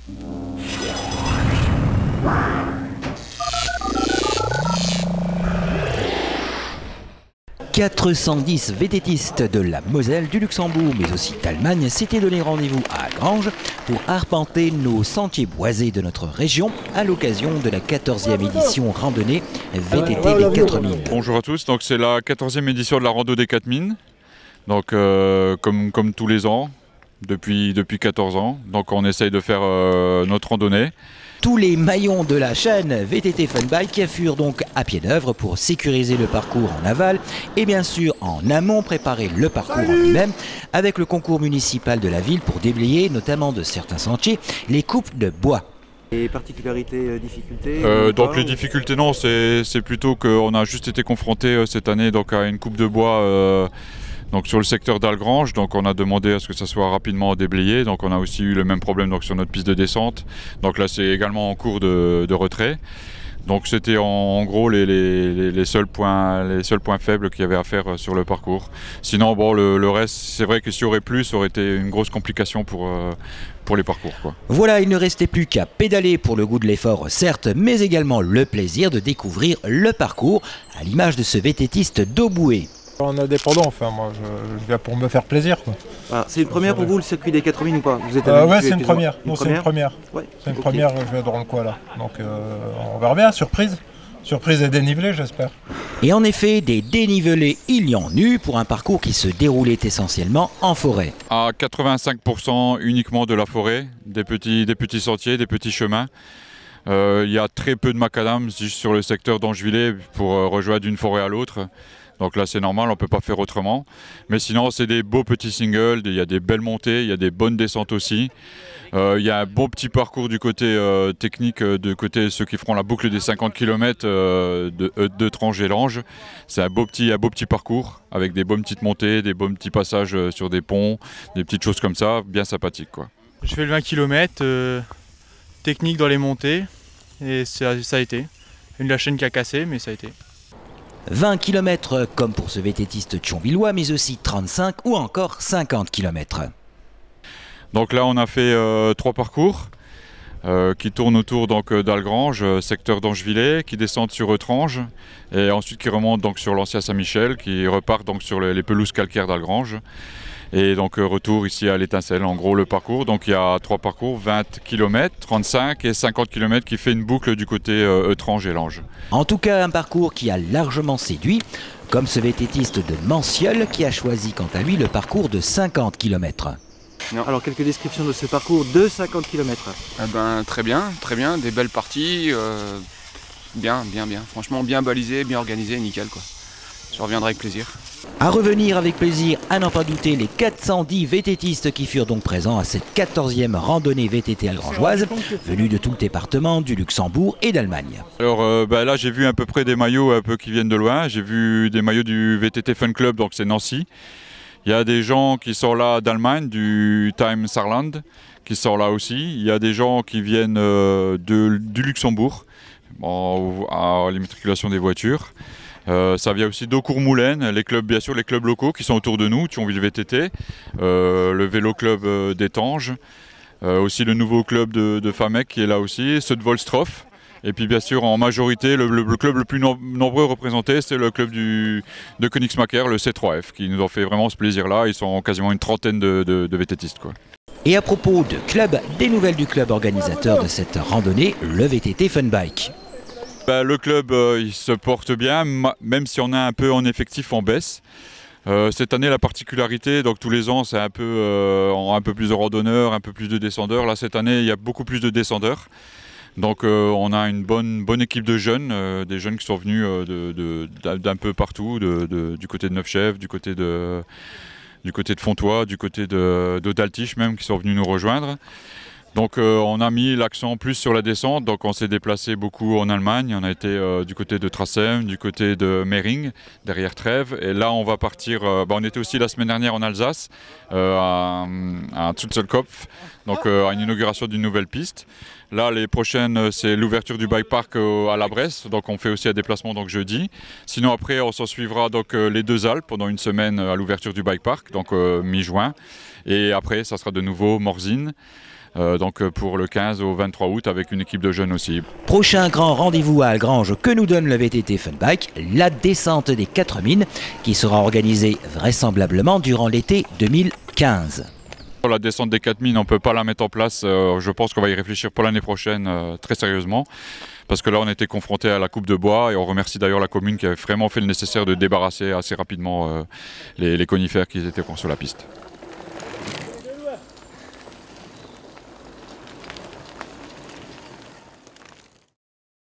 « 410 vététistes de la Moselle, du Luxembourg, mais aussi d'Allemagne s'étaient donné rendez-vous à Granges pour arpenter nos sentiers boisés de notre région à l'occasion de la 14e édition randonnée VTT des 4000. Bonjour à tous, donc c'est la 14e édition de la rando des 4000, donc comme tous les ans, depuis 14 ans, donc on essaye de faire notre randonnée. Tous les maillons de la chaîne VTT Fun Bike furent donc à pied d'œuvre pour sécuriser le parcours en aval et bien sûr en amont préparer le parcours en lui-même avec le concours municipal de la ville pour déblayer notamment de certains sentiers les coupes de bois. Les particularités, difficultés donc les difficultés non, c'est plutôt qu'on a juste été confronté cette année donc, à une coupe de bois donc sur le secteur d'Algrange, donc on a demandé à ce que ça soit rapidement déblayé, donc on a aussi eu le même problème donc, sur notre piste de descente, donc là c'est également en cours de retrait. Donc c'était en gros les seuls points faibles qu'il y avait à faire sur le parcours. Sinon bon le reste, c'est vrai que s'il y aurait plus, ça aurait été une grosse complication pour les parcours, quoi. Voilà, il ne restait plus qu'à pédaler pour le goût de l'effort certes, mais également le plaisir de découvrir le parcours à l'image de ce vététiste d'Auboué. En indépendant, enfin moi je viens pour me faire plaisir, quoi. Ah, c'est une première pour vous le circuit des 4000 ou pas? Vous êtes ouais, c'est une première. Non, c'est une première. Ouais. C'est une première, je vais dans le coin là. Donc on verra bien, surprise. Surprise et dénivelé, j'espère. Et en effet, des dénivelés il y en eut pour un parcours qui se déroulait essentiellement en forêt. À 85% uniquement de la forêt, des petits sentiers, des petits chemins. Il y a très peu de macadam juste sur le secteur d'Angevillers pour rejoindre d'une forêt à l'autre. Donc là c'est normal, on ne peut pas faire autrement. Mais sinon c'est des beaux petits singles, il y a des belles montées, il y a des bonnes descentes aussi. Il y a un beau petit parcours du côté technique, de côté ceux qui feront la boucle des 50 km de Tranche et Lange. C'est un beau petit parcours avec des bonnes petites montées, des bons petits passages sur des ponts, des petites choses comme ça, bien sympathiques, quoi. Je fais le 20 km, technique dans les montées, et ça a été. La chaîne qui a cassé, mais ça a été. 20 km comme pour ce vététiste thionvillois, mais aussi 35 ou encore 50 km. Donc là on a fait 3 parcours qui tournent autour d'Algrange, secteur d'Angevillers, qui descendent sur Eutrange et ensuite qui remontent donc, sur l'ancien Saint-Michel, qui repartent donc, sur les pelouses calcaires d'Algrange. Et donc retour ici à l'Étincelle, en gros le parcours. Donc il y a 3 parcours, 20 km, 35 et 50 km qui fait une boucle du côté Eutrange et Lange. En tout cas un parcours qui a largement séduit, comme ce vététiste de Manciol qui a choisi quant à lui le parcours de 50 km. Alors quelques descriptions de ce parcours de 50 km. Très bien, des belles parties, bien. Franchement bien balisé, bien organisé, nickel quoi. Je reviendrai avec plaisir. À revenir avec plaisir, à n'en pas douter, les 410 vététistes qui furent donc présents à cette 14e randonnée VTT algrangeoise, venus de tout le département, du Luxembourg et d'Allemagne. Alors là j'ai vu à peu près des maillots qui viennent de loin. J'ai vu des maillots du VTT Fun Club, donc c'est Nancy. Il y a des gens qui sont là d'Allemagne, du Time Saarland, qui sont là aussi. Il y a des gens qui viennent du Luxembourg, à l'immatriculation des voitures. Ça vient aussi d'Aucourt-Moulaine, les clubs, bien sûr, les clubs locaux qui sont autour de nous, Thionville VTT, le vélo club d'Étanges, aussi le nouveau club de Famec qui est là aussi, ceux de Volstroff. Et puis bien sûr en majorité, le club le plus nombreux représenté, c'est le club de Königsmacker, le C3F, qui nous ont fait vraiment ce plaisir-là. Ils sont quasiment une trentaine de vététistes, quoi. Et à propos de club, des nouvelles du club organisateur de cette randonnée, le VTT Fun Bike. Le club il se porte bien, même si on est un peu en effectif en baisse. Cette année la particularité, donc tous les ans c'est un peu plus de randonneurs, un peu plus de descendeurs. Là cette année il y a beaucoup plus de descendeurs. Donc on a une bonne équipe de jeunes, des jeunes qui sont venus d'un peu partout, du côté de Neufchèvre, du côté de Fontois, du côté d'Altiche même, qui sont venus nous rejoindre. Donc on a mis l'accent plus sur la descente, donc on s'est déplacé beaucoup en Allemagne, on a été du côté de Trasem, du côté de Mering, derrière Trèves, et là on va partir, on était aussi la semaine dernière en Alsace, à Zutzelkopf, donc à une inauguration d'une nouvelle piste. Là les prochaines c'est l'ouverture du bike park à la Bresse, donc on fait aussi un déplacement donc jeudi. Sinon après on s'en suivra donc les deux Alpes pendant une semaine à l'ouverture du bike park, donc mi-juin, et après ça sera de nouveau Morzine. donc pour le 15 au 23 août avec une équipe de jeunes aussi. Prochain grand rendez-vous à Algrange que nous donne le VTT Fun Bike, la descente des 4 mines qui sera organisée vraisemblablement durant l'été 2015. La descente des 4 mines, on ne peut pas la mettre en place. Je pense qu'on va y réfléchir pour l'année prochaine très sérieusement. Parce que là, on était confronté à la coupe de bois et on remercie d'ailleurs la commune qui a vraiment fait le nécessaire de débarrasser assez rapidement les conifères qui étaient sur la piste.